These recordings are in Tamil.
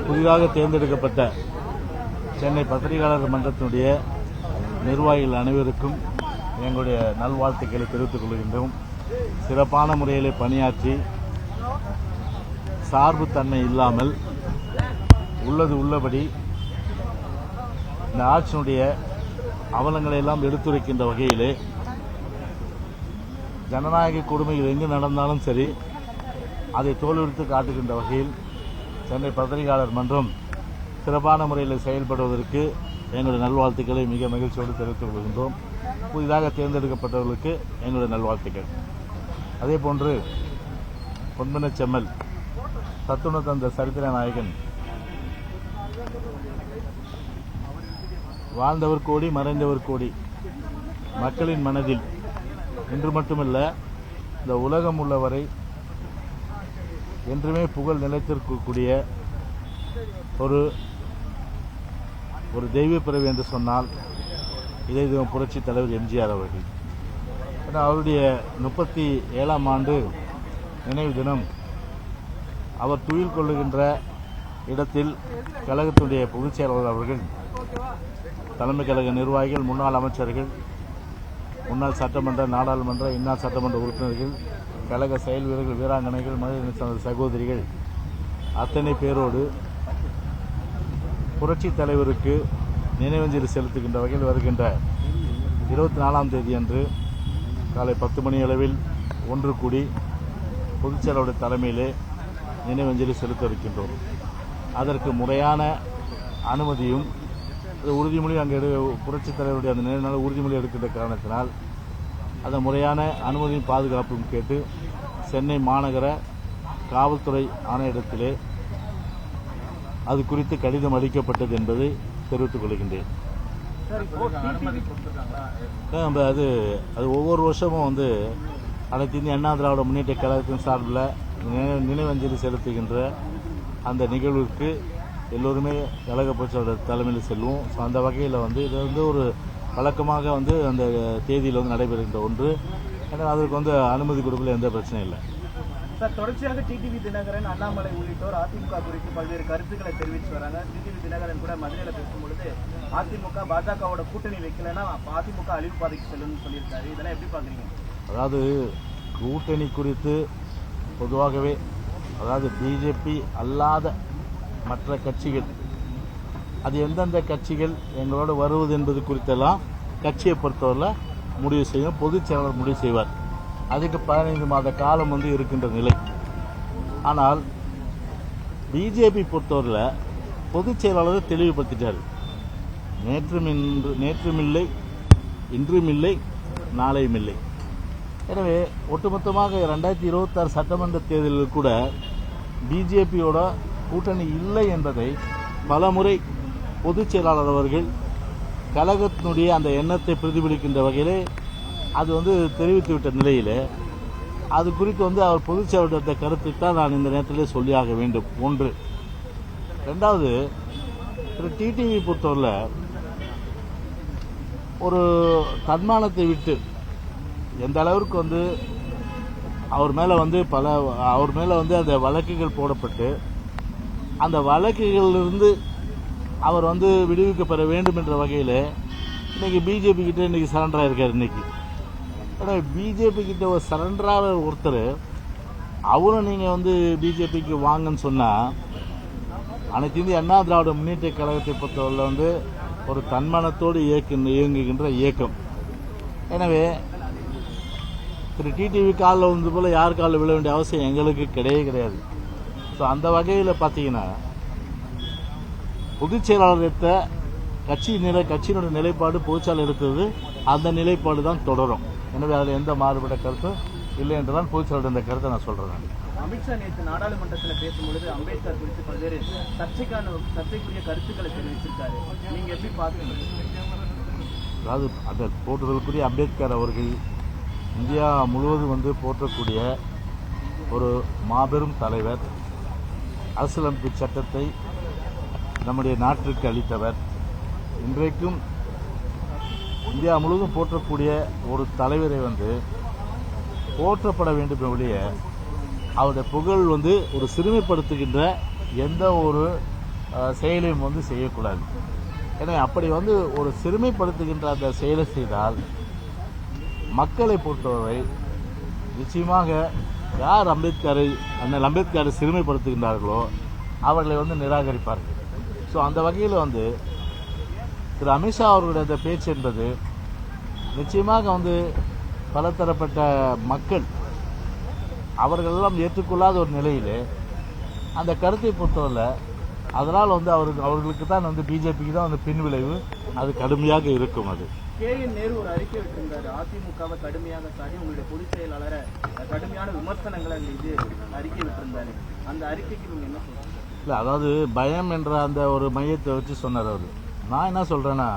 புதிதாக தேர்ந்தெடுக்கப்பட்ட சென்னை பத்திரிகையாளர் மன்றத்தினுடைய நிர்வாகிகள் அனைவருக்கும் எங்களுடைய நல்வாழ்த்துக்களை தெரிவித்துக் கொள்கின்றோம். சிறப்பான முறையில் பணியாற்றி சார்பு தன்மை இல்லாமல் உள்ளது உள்ளபடி இந்த ஆட்சியினுடைய அவலங்களை எல்லாம் எடுத்துரைக்கின்ற வகையிலே ஜனநாயக கொடுமைகள் எங்கு நடந்தாலும் சரி அதை தோல்வியுறுத்து காட்டுகின்ற வகையில் சென்னை பத்திரிகையாளர் மன்றம் சிறப்பான முறையில் செயல்படுவதற்கு எங்களுடைய நல்வாழ்த்துக்களை மிக மகிழ்ச்சியோடு தெரிவித்துக் கொள்கின்றோம். புதிதாக தேர்ந்தெடுக்கப்பட்டவர்களுக்கு எங்களுடைய நல்வாழ்த்துக்கள். அதேபோன்று பொன்மனச் செம்மல் தத்துண தந்த சரித்திர நாயகன் வாழ்ந்தவர் கோடி மறைந்தவர் கோடி மக்களின் மனதில் இன்று மட்டுமல்ல இந்த உலகம் உள்ளவரை என்றுமே புகழ் நிலைத்திருக்கக்கூடிய ஒரு தெய்வ பிறவி என்று சொன்னால் இதே தெய்வம் புரட்சி தலைவர் எம்ஜிஆர் அவர்கள். அவருடைய 37ஆம் ஆண்டு நினைவு தினம் அவர் துயில் கொள்ளுகின்ற இடத்தில் கழகத்துடைய பொதுச் செயலாளர் அவர்கள், தலைமை கழக நிர்வாகிகள், முன்னாள் அமைச்சர்கள், முன்னாள் சட்டமன்ற, நாடாளுமன்ற, இன்னார் சட்டமன்ற உறுப்பினர்கள், கழக செயல் வீரர்கள், வீராங்கனைகள், மகளிர் சகோதரிகள் அத்தனை பேரோடு புரட்சி தலைவருக்கு நினைவஞ்சலி செலுத்துகின்ற வகையில் வருகின்ற 24ஆம் தேதி அன்று காலை 10 மணி அளவில் ஒன்று கூடி பொதுச் செயலாளருடைய தலைமையிலே நினைவஞ்சலி செலுத்த இருக்கின்றோம். அதற்கு முறையான அனுமதியும் உறுதிமொழி அங்கே புரட்சித் தலைவருடைய அந்த நினைவு நாள் உறுதிமொழி எடுக்கின்ற காரணத்தினால் அந்த முறையான அனுமதியும் பாதுகாப்பும் கேட்டு சென்னை மாநகர காவல்துறை ஆணையரிடத்திலே அது குறித்து கடிதம் அளிக்கப்பட்டது என்பதை தெரிவித்துக் கொள்கின்றேன். அது ஒவ்வொரு வருஷமும் அனைத்து இந்திய அண்ணா திராவிட முன்னேற்ற கழகத்தின் சார்பில் நினைவஞ்சலி செலுத்துகின்ற அந்த நிகழ்வுக்கு எல்லோருமே கழக பொதுச்செயலாளர் தலைமையில் செல்வோம். ஸோ அந்த வகையில் இது ஒரு வழக்கமாக அந்த தேதியில் நடைபெறுகின்ற ஒன்று. ஏன்னா அதற்கு அனுமதி கொடுக்கல எந்த பிரச்சனையும் இல்லை. சார், தொடர்ச்சியாக டிடிவி தினகரன், அண்ணாமலை உள்ளிட்டோர் அதிமுக குறித்து பல்வேறு கருத்துக்களை தெரிவித்து வராங்க. டிடிவி தினகரன் கூட மதுரையில் பேசும்பொழுது அதிமுக பாஜகவோட கூட்டணி வைக்கலன்னா அதிமுக அழிவு பாதைக்கு செல்லும்னு சொல்லியிருக்காரு. இதெல்லாம் எப்படி பாக்குறீங்க? அதாவது கூட்டணி குறித்து பொதுவாகவே பிஜேபி அல்லாத மற்ற கட்சிகள் அது எந்தெந்த கட்சிகள் எங்களோடு வருவது என்பது குறித்தெல்லாம் கட்சியை பொறுத்தவரை முடிவு செய்யும், பொதுச் செயலாளர் முடிவு செய்வார். அதுக்கு 15 மாத காலம் இருக்கின்ற நிலை. ஆனால் பிஜேபி பொறுத்தவரையில் பொதுச் செயலாளர் தெளிவுபடுத்திட்டார். நேற்றுமில்லை, இன்றுமில்லை, நாளையும் இல்லை. எனவே ஒட்டுமொத்தமாக 2026 சட்டமன்ற தேர்தலில் கூட பிஜேபியோட கூட்டணி இல்லை என்பதை பலமுறை பொதுச் செயலாளர் அவர்கள் கழகத்தினுடைய அந்த எண்ணத்தை பிரதிபலிக்கின்ற வகையிலே அது தெரிவித்துவிட்ட நிலையில் அது குறித்து அவர் பொதுச் செயலாளர் கருத்தை தான் நான் இந்த நேரத்திலே சொல்லியாக வேண்டும். ஒன்று. ரெண்டாவது, திரு டிடிவி பொறுத்தவரையில் ஒரு தன்மானத்தை விட்டு எந்த அளவிற்கு அவர் மேலே அவர் மேலே அந்த வழக்குகள் போடப்பட்டு அந்த வழக்குகளிலிருந்து அவர் விடுவிக்கப்பட வேண்டும் என்ற வகையில் இன்னைக்கு பிஜேபி கிட்ட இன்னைக்கு சரண்டர் ஆயிருக்காரு. இன்னைக்கு பிஜேபி கிட்ட ஒரு சரண்டரான ஒருத்தர் அவரும் நீங்க பிஜேபிக்கு வாங்கன்னு சொன்னா அனைத்து இந்திய அண்ணா திராவிட முன்னேற்ற கழகத்தை பொறுத்தவரை ஒரு தன்மானத்தோடு இயங்குகின்ற இயக்கம். எனவே திரு டிடிவி காலில் போல யார் காலில் விழ வேண்டிய அவசியம் எங்களுக்கு கிடையாது. ஸோ அந்த வகையில் பார்த்தீங்கன்னா பொதுச் செயலாளர் எடுத்த கட்சியினுடைய நிலைப்பாடு பொதுச்செயலாளர் எடுத்தது அந்த நிலைப்பாடு தான் தொடரும். எனவே அதில் எந்த மாறுபட்ட கருத்தும் இல்லை என்றுதான் பொதுச்செயலாளர் இந்த கருத்தை நான் சொல்றேன். அமித்ஷா நேற்று நாடாளுமன்றத்தில் பேசும்பொழுது அம்பேத்கர் குறித்து பல்வேறு சர்ச்சைக்குரிய கருத்துக்களை தெரிவிச்சிருக்காரு. நீங்க எப்படி பாக்குறீங்க? அதாவது அந்த போற்றுதலுக்குரிய அம்பேத்கர் அவர்கள் இந்தியா முழுவதும் போற்றக்கூடிய ஒரு மாபெரும் தலைவர், அரசியலமைப்பு சட்டத்தை நம்முடைய நாட்டிற்கு அளித்தவர். இன்றைக்கும் இந்தியா முழுவதும் போற்றக்கூடிய ஒரு தலைவரை போற்றப்பட வேண்டும் ஒழிய அவருடைய புகழ் ஒரு சிறுமைப்படுத்துகின்ற எந்த ஒரு செயலையும் வந்து செய்யக்கூடாது. எனவே அப்படி வந்து ஒரு சிறுமைப்படுத்துகின்ற அந்த செயலை செய்தால் மக்களை பொறுத்தவரை நிச்சயமாக யார் அண்ணல் அம்பேத்கரை சிறுமைப்படுத்துகின்றார்களோ அவர்களை வந்து நிராகரிப்பார்கள். ஸோ அந்த வகையில் வந்து திரு அமித்ஷா அவர்களுடைய அந்த பேச்சு என்பது நிச்சயமாக வந்து பலதரப்பட்ட மக்கள் அவர்களெல்லாம் ஏற்றுக்கொள்ளாத ஒரு நிலையிலே அந்த கருத்தை பொறுத்தவரை அதனால் வந்து அவர்களுக்கு தான் வந்து பிஜேபிக்கு தான் வந்து பின்விளைவு அது கடுமையாக இருக்கும். அது KN நேரு ஒரு அறிக்கை விட்டிருந்தாரு, அதிமுகவை கடுமையாக சாடி உங்களுடைய பொதுச் செயலாளரை கடுமையான விமர்சனங்களை இது அறிக்கை விட்டிருந்தாரு. அந்த அறிக்கைக்கு நீங்க என்ன சொல்றீங்க? இல்லை, அதாவது பயம் என்ற அந்த ஒரு மையத்தை வச்சு சொன்னார் அவர். நான் என்ன சொல்கிறேன்னா,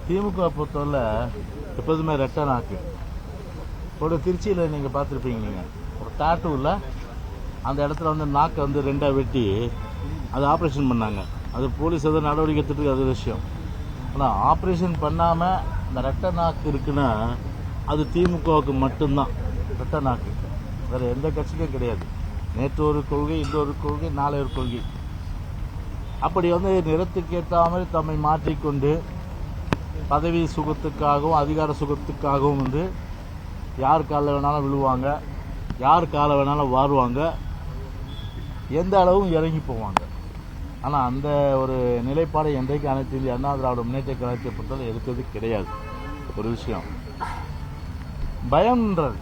திமுக பொறுத்தவரை எப்போதுமே ரெட்டை நாக்கு. ஒரு திருச்சியில் நீங்கள் பார்த்துருப்பீங்க, நீங்கள் ஒரு டாட்டூவில் அந்த இடத்துல வந்து நாக்கை வந்து ரெண்டாக வெட்டி அது ஆப்ரேஷன் பண்ணாங்க. அது போலீஸ் எதாவது நடவடிக்கை எடுத்துட்டு அது விஷயம். ஆனால் ஆப்ரேஷன் பண்ணாமல் இந்த ரெட்டை நாக்கு இருக்குன்னா அது திமுகவுக்கு மட்டும்தான் ரெட்டை நாக்கு, வேறு எந்த கட்சிக்கும் கிடையாது. நேற்று ஒரு கொள்கை, இந்த ஒரு கொள்கை, நாளை ஒரு கொள்கை. அப்படி வந்து நிறத்துக்கு ஏற்ற மாதிரி தம்மை மாற்றிக்கொண்டு பதவி சுகத்துக்காகவும் அதிகார சுகத்துக்காகவும் வந்து யார் காலில் வேணாலும் விழுவாங்க, யார் காலை வேணாலும் வாருவாங்க, எந்த அளவும் இறங்கி போவாங்க. ஆனால் அந்த ஒரு நிலைப்பாடு என்றைக்கு அனைத்து இந்திய அண்ணா திராவிட முன்னேற்ற கழகத்தை பொறுத்தவரை எடுத்தது கிடையாது. ஒரு விஷயம் பயம்ன்றது